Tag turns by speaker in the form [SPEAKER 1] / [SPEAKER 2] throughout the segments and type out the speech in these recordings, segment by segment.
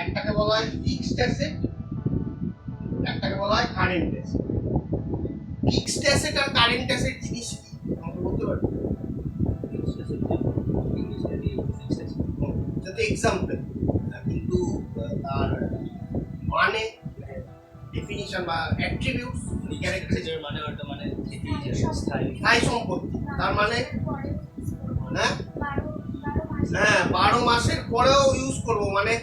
[SPEAKER 1] একটাকে বলা হয় ফিক্সড অ্যাসেট, একটাকে বলা হয় কারেন্ট অ্যাসেট। ফিক্সড অ্যাসেট আর কারেন্ট অ্যাসেট জিনিস কি আমাকে বলতে পারবেন? যাতে এক্সাম্পল, কিন্তু তার মানে ডেফিনিশন বা অ্যাট্রিবিউটস ক্যারেক্টারিস্টিক
[SPEAKER 2] মানে ওটা মানে
[SPEAKER 1] স্থায়ী সম্পত্তি। তার মানে হ্যাঁ 12 মাসের পরেও ইউজ করব, মানে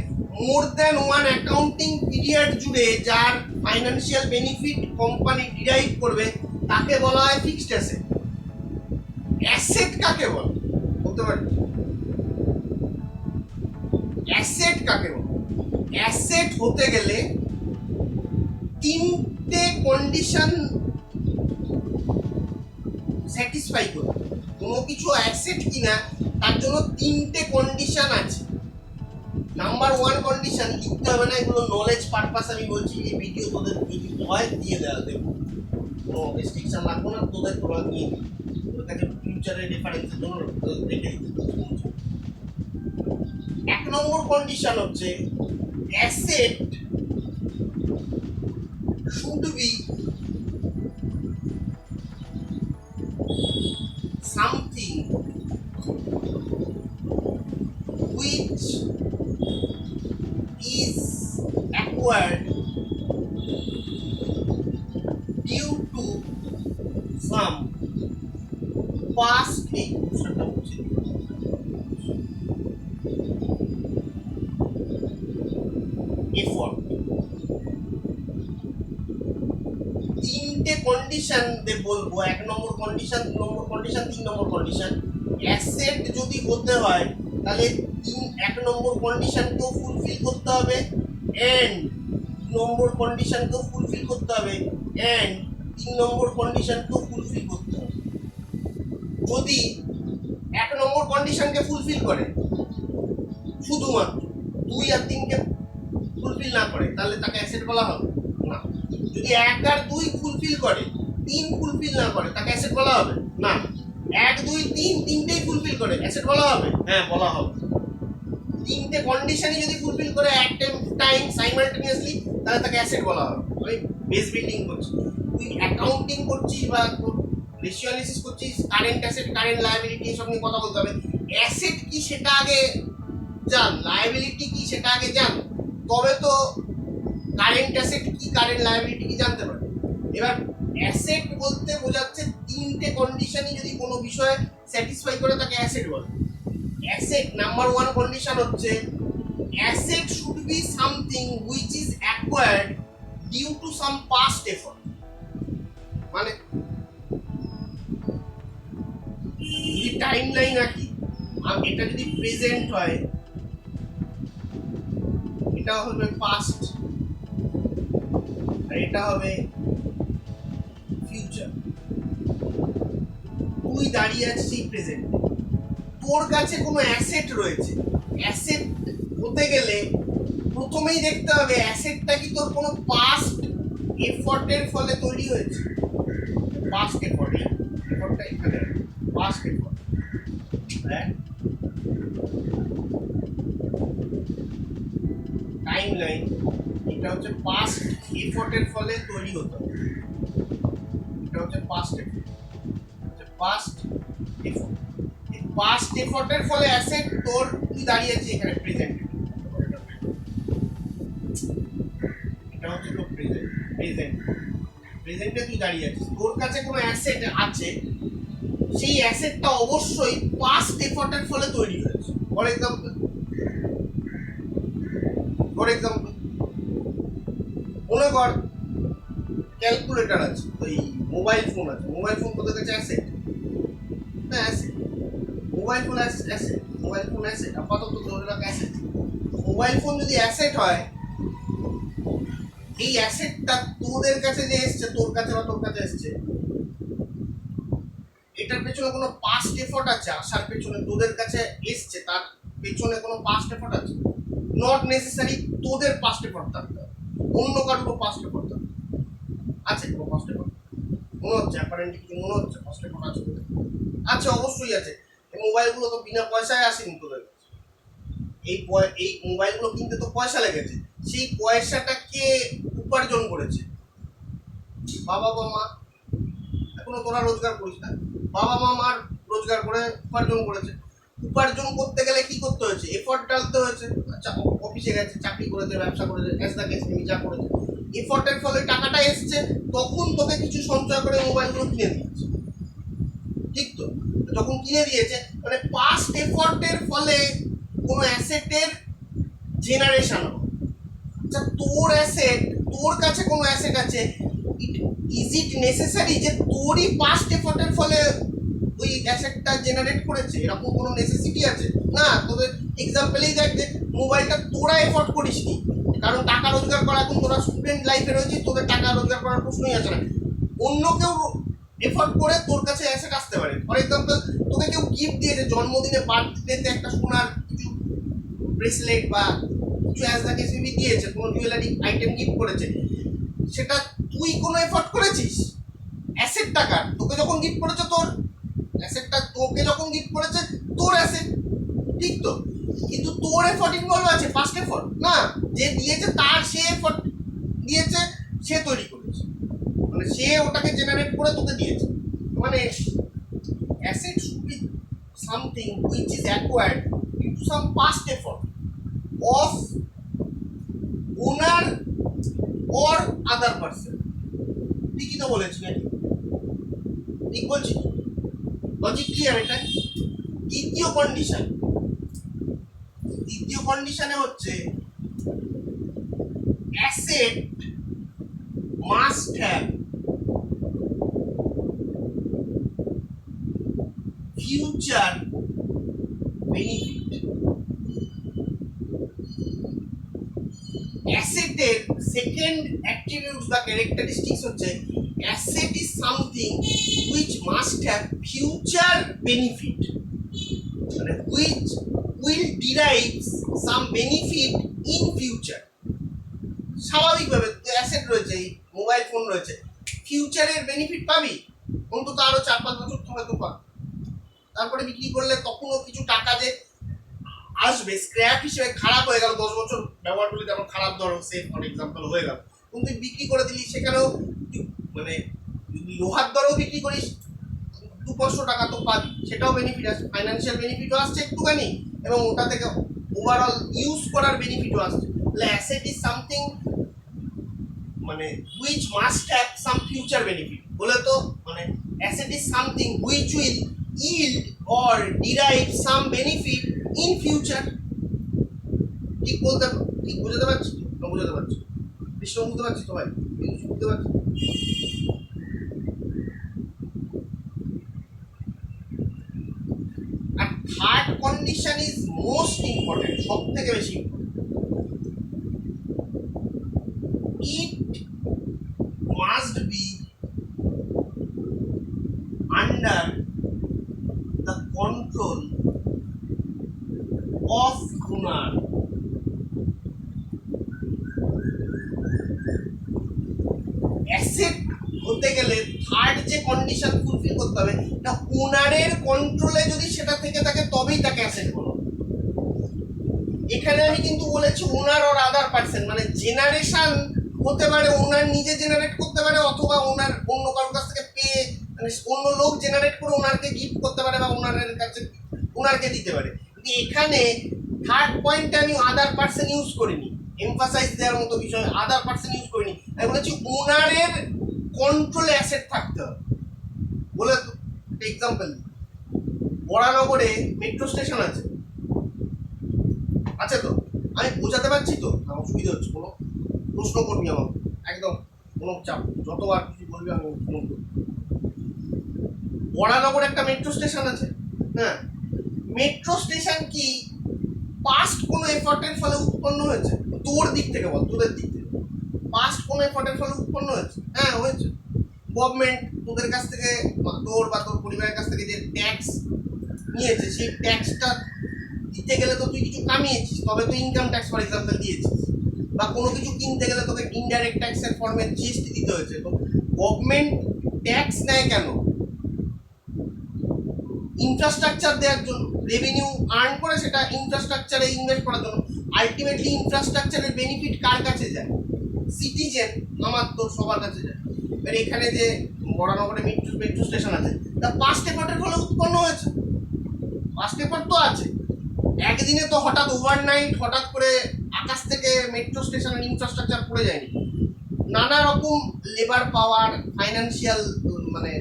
[SPEAKER 1] more than one accounting period জুড়ে যার ফাইন্যান্সিয়াল বেনিফিট কোম্পানি ডিরাইভ করবে তাকে বলা হয় ফিক্সড অ্যাসেট। অ্যাসেট কাকে বলে বলতে পারি? অ্যাসেট কাকে বলে? অ্যাসেট হতে গেলে তিনটে কন্ডিশন স্যাটিসফাই করবে। কোনো কিছু অ্যাসেট কিনা তার জন্য তিনটে কন্ডিশন আছে। নাম্বার ওয়ান কন্ডিশন লিখতে হবে না, এগুলো নলেজ পারপাস আমি বলছি। এই ভিডিও তোদের যদি হয় দিয়ে দেওয়া দেবো, কোনো রেস্ট্রিকশন রাখবো না, তোদের তোরা নিয়ে তোদের কাছে ফিউচারের রেফারেন্সের জন্য রেখে দিতে। এক নম্বর কন্ডিশন হচ্ছে asset should B something which is acquired due to some past effort। তিনটে কন্ডিশন দিয়ে বলবো, এক নম্বর কন্ডিশন, দু নম্বর কন্ডিশন, তিন নম্বর কন্ডিশন। অ্যাসেট যদি হতে হয় তাহলে এক নম্বর কন্ডিশনকেও ফুলফিল করতে হবে এন্ড দু নম্বর কন্ডিশনকেও ফুলফিল করতে হবে এন্ড তিন নম্বর কন্ডিশনকেও ফুলফিল করতে হবে। যদি এক নম্বর কন্ডিশনকে ফুলফিল করে শুধুমাত্র, দুই আর তিনকে ফুলফিল না করে তাহলে তাকে অ্যাসেট বলা হবে না। যদি এক আর দুই ফুলফিল করে, তিন ফুলফিল না করে তাকে অ্যাসেট বলা হবে না। এক দুই তিন তিনটেই ফুলফিল করে অ্যাসেট বলা হবে? হ্যাঁ বলা হবে। তিনটে কন্ডিশনই যদি ফুলফিল করে এক টাইম সাইমালটেনিয়াসলি তাহলে তাকে অ্যাসেট বলা হবে। ওই বেস বিল্ডিং করছিস, তুই অ্যাকাউন্টিং করছিস বা রেশিও অ্যানালিসিস করছিস, কারেন্ট অ্যাসেট কারেন্ট লায়াবিলিটি এসব নিয়ে কথা বলতে হবে। অ্যাসেট কি সেটা আগে জান, লায়াবিলিটি কি সেটা আগে জান, তবে তো কারেন্ট অ্যাসেট কি কারেন্ট লায়াবিলিটি কি জানতে পারে। এবার অ্যাসেট বলতে বোঝাচ্ছে তিনটে কন্ডিশনই যদি কোনো বিষয়ে স্যাটিসফাই করে তাকে অ্যাসেট বলে। অ্যাসেট নাম্বার ওয়ান কন্ডিশন হচ্ছে asset should be something which is acquired due to some past effort. মানে যদি টাইম লাইন রাখি, এটা যদি প্রেজেন্ট হয় এটা হবে পাস্ট আর এটা হবে ফিউচার। তুই দাঁড়িয়ে আছিস এই প্রেজেন্ট, তোর কাছে কোনো অ্যাসেট রয়েছে। অ্যাসেট হতে গেলে প্রথমেই দেখতে হবে অ্যাসেটটা কি তোর কোনো পাস্ট এফর্টের ফলে তৈরি হয়েছে। পাস্ট এফর্ট, এফর্টটা এখানে পাস্ট এফর্ট, টাইম লাইন এটা হচ্ছে পাস্ট এফর্টের ফলে তৈরি হতে হবে। এটা হচ্ছে পাস্ট এফর্ট, পাস্ট এফর্ট। এই পাস্ট এফর্টের ফলে অ্যাসেট তোর, তুই দাঁড়িয়ে আছিস এখানে প্রেজেন্ট, এটা হচ্ছে তোর প্রেজেন্ট। প্রেজেন্টে তুই দাঁড়িয়ে আছিস, তোর কাছে কোনো অ্যাসেট আছে, সেই অ্যাসেটটা অবশ্যই পাস্ট এফর্টের ফলে তৈরি হয়েছে। ফর এক্সাম্পল মনে কর ক্যালকুলেটর আছে, ওই মোবাইল ফোন আছে, মোবাইল ফোন তোদের কাছে অ্যাসেট না? Asset, mobile phone asset, mobile phone asset, আপাতত ধরে রাখ অ্যাসেট। মোবাইল ফোন যদি অ্যাসেট হয়, এই অ্যাসেটটা তোদের কাছে যে এসছে, তোর কাছে বা তোর কাছে এসছে, এটার পেছনে কোনো পাস্ট এফর্ট আছে আসার পেছনে? তোদের কাছে এসছে তার পেছনে কোনো পাস্ট এফর্ট আছে? নট নেসেসারি তোদের পাস্ট এফর্ট থাকতে হবে, অন্য কারোর পাস্ট এফর্ট থাকতে আছে। কোনো পাস্ট এফর্ট মনে হচ্ছে অ্যাপারেন্টলি কিছু মনে হচ্ছে পাস্ট এফর্ট আছে? অবশ্যই আছে। এই মোবাইলগুলো তো বিনা পয়সায় আসেনি তোদের কাছে, এই মোবাইলগুলো কিনতে তো পয়সা লেগেছে, সেই পয়সাটা কে উপার্জন করেছে? বাবা বা মা। এখনো তোরা রোজগার করিস না, বাবা মা মার রোজগার করে উপার্জন করেছে। উপার্জন করতে গেলে কি করতে হয়েছে? এফর্ট ডালতে হয়েছে। আচ্ছা, অফিসে গেছে, চাকরি করেছে, ব্যবসা করেছে, অ্যাজ দ্য কেস যা করেছে, এফর্টের ফলে টাকাটা এসছে, তখন তোকে কিছু সঞ্চয় করে মোবাইলগুলো কিনে দিয়েছে, ঠিক তো? যখন কিনে দিয়েছে মানে পাস্ট এফর্টের ফলে কোনো অ্যাসেটের জেনারেশন হবে। আচ্ছা, তোর অ্যাসেট, তোর কাছে কোনো অ্যাসেট আছে, ইজ ইট নেসেসারি যে তোরই পাস্ট এফর্টের ফলে ওই অ্যাসেটটা জেনারেট করেছে? এরকম কোনো নেসেসিটি আছে না। তোদের এক্সাম্পলেই দেখ যে মোবাইলটা তোরা এফোর্ড করিসনি, কারণ টাকা রোজগার করা, এখন তোরা স্টুডেন্ট লাইফে রয়েছিস, তোদের টাকা রোজগার করার প্রশ্নই আছে না। অন্য কেউ এফোর্ড করে তোর কাছে অ্যাসেট আসতে পারে। ফর এক্সাম্পল, তোকে কেউ গিফট দিয়েছে জন্মদিনে, বার্থডেতে একটা সোনার কিছু ব্রেসলেট বা কিছু অ্যাজ দ্য কেস দিয়েছে, কোনো জুয়েলারি আইটেম গিফট করেছে, সেটা তুই কোনো এফোর্ট করেছিস? অ্যাসেট টাকা তোকে যখন গিফট করেছে, তোর অ্যাসেটটা তোকে যখন গিফট করেছে, তোর অ্যাসেট, ঠিক তো? কিন্তু তোর এফোর্ট ইনভলভ আছে, ফার্স্ট এফোর্ট না। যে দিয়েছে তার, সে এফোর্ট দিয়েছে, সে তৈরি করেছে, মানে সে ওটাকে জেনারেট করে তোকে দিয়েছে। মানে asset should be something which is acquired into some past effort of owner or other person. ঠিকই তো বলেছি নাকি? ঠিক বলছি? লজিক ক্লিয়ার এটা? দ্বিতীয় কন্ডিশনে হচ্ছে asset must have future benefit. অ্যাসেটের সেকেন্ড অ্যাট্রিবিউটস বা ক্যারেক্টারিস্টিক্স হচ্ছে asset is something which must have future benefit, মানে which will derive some benefit in future. স্বাভাবিকভাবে অ্যাসেট রয়েছে, মোবাইল ফোন রয়েছে, ফিউচারের বেনিফিট পাবি, অন্তত আরো 4-5 বছর হয়তো পাবি। তারপরে বিক্রি করলে তখনও কিছু টাকা যে আসবে, স্ক্র্যাপ হিসেবে খারাপ হয়ে গেল, 10 বছর ব্যবহার করলে যেমন খারাপ, ধরো সে ফর এক্সাম্পল হয়ে গেল, কিন্তু তুই বিক্রি করে দিলি, সেখানেও মানে লোহার দরেও বিক্রি করিস, 200-500 টাকা তো পাবি, সেটাও বেনিফিট আসছে, ফাইন্যান্সিয়াল বেনিফিটও আসছে একটুখানি, এবং ওটা থেকে ওভারঅল ইউজ করার বেনিফিটও আসছে। তাহলে অ্যাসেট ইজ সামথিং মানে which must have some future benefit বলে তো, মানে asset is something which will yield or derive some benefit in future। ঠিক বলতে, ঠিক বুঝতে পারছি না? বুঝতে পারছি? কৃষ্ণ বুঝতে পারছি তো ভাই? বুঝতে পারছি? আর third condition is most important, সব থেকে বেশি it must be under the control of owner। Asset হতে গেলে থার্ড যে কন্ডিশন ফুলফিল করতে হবে, এটা ওনারের কন্ট্রোলে যদি সেটা থেকে থাকে, তবেই তাকে অ্যাসেট বলো। এখানে আমি কিন্তু বলেছি ওনার অর আদার পার্সন, মানে জেনারেশন হতে পারে, ওনার নিজে জেনারেট করতে পারে, অথবা ওনার অন্য কারোর কাছ থেকে পেয়ে, মানে অন্য লোক জেনারেট করে ওনারকে গিফট করতে পারে, বা ওনারের কাছে ওনারকে দিতে পারে। কিন্তু এখানে থার্ড পয়েন্টে আমি আদার পার্সন ইউজ করিনি, এমফাসাইজ দেওয়ার মতো বিষয়, আদার পার্সন ইউজ করিনি। আমি বলেছি ওনারের কন্ট্রোলে অ্যাসেট থাকতে হবে বলে। তো এক্সাম্পল, বরানগরে মেট্রো স্টেশন আছে, আছে তো? আমি বোঝাতে পারছি তো? আমার অসুবিধা হচ্ছে? কোনো প্রশ্ন করবি আমার, একদম কোনো চাপ, যতবার কিছু বলবি আমি ফোন করবো। বরানগরে একটা মেট্রো স্টেশন আছে, হ্যাঁ। মেট্রো স্টেশন কি পাস্ট কোনো এফর্টের ফলে উৎপন্ন হয়েছে? তোর দিক থেকে বল, তোদের দিক থেকে পাস্ট কোনো এফর্টের ফলে উৎপন্ন হয়েছে? হ্যাঁ, হয়েছে। গভর্নমেন্ট তোদের কাছ থেকে, তোর বা তোর পরিবারের কাছ থেকে যে ট্যাক্স নিয়েছে, সেই ট্যাক্সটা দিতে গেলে তো তুই কিছু কামিয়েছিস, তবে তো ইনকাম ট্যাক্স ফর এক্সাম্পল দিয়েছিস। বা কোনো কিছু কিনতে গেলে তোকে ইনডাইরেক্ট ট্যাক্সের ফর্মে জিএসটি দিতে হয়েছে। তো গভর্নমেন্ট ট্যাক্স নেয় কেন? ইনফ্রাস্ট্রাকচার দেওয়ার জন্য, রেভিনিউ আর্ন করে সেটা ইনফ্রাস্ট্রাকচারে ইনভেস্ট করার জন্য। আলটিমেটলি ইনফ্রাস্ট্রাকচারের বেনিফিট কার কাছে যায়? সিটিজেন, আমার তো সবার কাছে যায়। এবার এখানে যে বড়নগরে মেট্রো স্টেশন আছে, তা পাস্ট এফর্টের ফলে উৎপন্ন হয়েছে, পাস্ট এফর্ট তো আছে। একদিনে তো হঠাৎ ওভারনাইট হঠাৎ করে আকাশ থেকে মেট্রো স্টেশনের ইনফ্রাস্ট্রাকচার পড়ে যায়নি। নানা রকম লেবার পাওয়ার, ফাইন্যান্সিয়াল মানে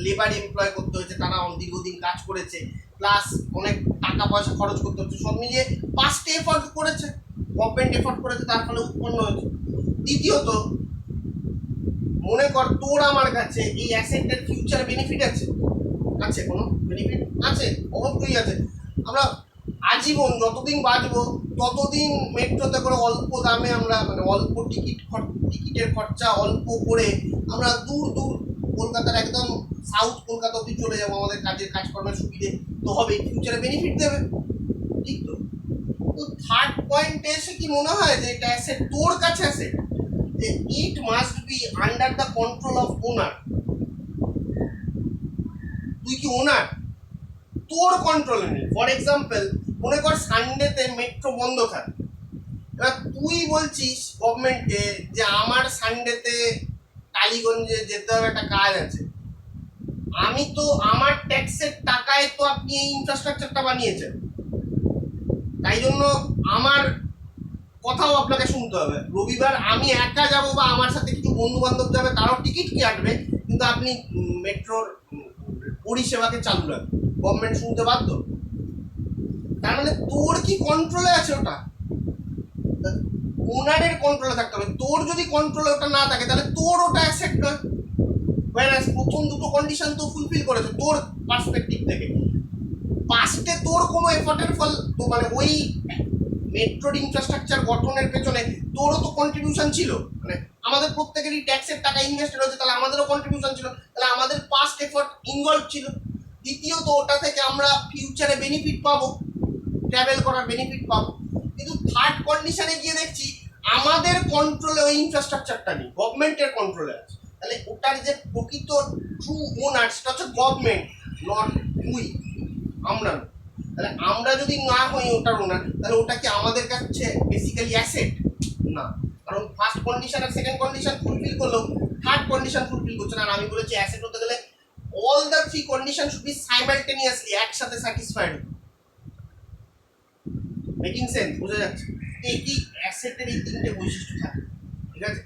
[SPEAKER 1] লেবার এমপ্লয় করতে হয়েছে, তারা দীর্ঘদিন কাজ করেছে, প্লাস অনেক টাকা পয়সা খরচ করতে হচ্ছে, সব মিলিয়ে পাঁচটি এফর্ট করেছে, গভর্নমেন্ট এফর্ট করেছে, তার ফলে উৎপন্ন হয়েছে। দ্বিতীয়ত, মনে কর তোর আমার কাছে এই অ্যাসেটের ফিউচার বেনিফিট আছে, আছে কোনো বেনিফিট আছে? অবশ্যই আছে। আমরা আজীবন যতদিন বাঁচবো ততদিন মেট্রোতে করে অল্প দামে আমরা মানে অল্প টিকিটের খরচা অল্প করে আমরা দূর দূর কলকাতার একদম সাউথ কলকাতা অব্দি চলে যাবো, আমাদের কাজকর্মের সুবিধে তো হবে, ফিউচারে বেনিফিট দেবে, ঠিক তো? তো থার্ড পয়েন্টে এসে কি মনে হয় যে এটা অ্যাসেট তোর কাছে অ্যাসেট, যে it must be under the control of owner. তুই কি ওনার? তোর কন্ট্রোলে নেই। ফর এক্সাম্পল, মনে কর সানডেতে মেট্রো বন্ধ থাকে, এবার তুই বলছিস গভর্নমেন্টকে যে আমার সানডেতে টালিগঞ্জে যেতে হবে, একটা কাজ আছে। আমি তো আমার ট্যাক্সের টাকায় তো আপনি এই ইনফ্রাস্ট্রাকচারটা বানিয়েছেন, তাই জন্য আমার কথাও আপনাকে শুনতে হবে। রবিবার আমি একা যাব বা আমার সাথে কিছু বন্ধু বান্ধব যাবে, তারও টিকিট কাটবে, কিন্তু আপনি মেট্রোর পরিষেবাকে চালু রাখবেন, গভর্নমেন্ট শুনতে বাধ্য। তার মানে তোর কি কন্ট্রোলে আছে ওটা? ওনারের কন্ট্রোলে থাকতে হবে। তোর যদি কন্ট্রোলে ওটা না থাকে তাহলে তোর ওটা অ্যাসেট নয়। প্রথম দুটো কন্ডিশন তো ফুলফিল করেছে তোর পার্সপেক্টিভ থেকে। পাস্টে তোর কোনো এফর্টের ফল তো মানে ওই মেট্রোর ইনফ্রাস্ট্রাকচার গঠনের পেছনে তোরও তো কন্ট্রিবিউশন ছিল, মানে আমাদের প্রত্যেকেরই ট্যাক্সের টাকা ইনভেস্টেড হয়েছে, তাহলে আমাদেরও কন্ট্রিবিউশন ছিল, তাহলে আমাদের পাস্ট এফর্ট ইনভলভ ছিল। দ্বিতীয়ত, ওটা থেকে আমরা ফিউচারে বেনিফিট পাবো, ট্রাভেল করার বেনিফিট পাবো। কিন্তু থার্ড কন্ডিশনে গিয়ে দেখছি আমাদের কন্ট্রোলে ওই ইনফ্রাস্ট্রাকচারটা নেই, গভর্নমেন্টের কন্ট্রোলে আছে। তাহলে ওটার যে প্রকৃত ট্রু ওনার সেটা হচ্ছে গভর্নমেন্ট, নট উই, আমরা। তাহলে আমরা যদি না হই ওটার ওনার, তাহলে ওটা কি আমাদের কাছে বেসিক্যালি অ্যাসেট না। কারণ ফার্স্ট কন্ডিশন আর সেকেন্ড কন্ডিশন ফুলফিল করলো, থার্ড কন্ডিশন ফুলফিল করছে না। আর আমি বলেছি অ্যাসেট হতে গেলে all the three condition should be simultaneously, একসাথে স্যাটিসফাইড। Making sense? বোঝা যাচ্ছে? এই কি অ্যাসেটের এই তিনটে বৈশিষ্ট্য থাকে, ঠিক আছে?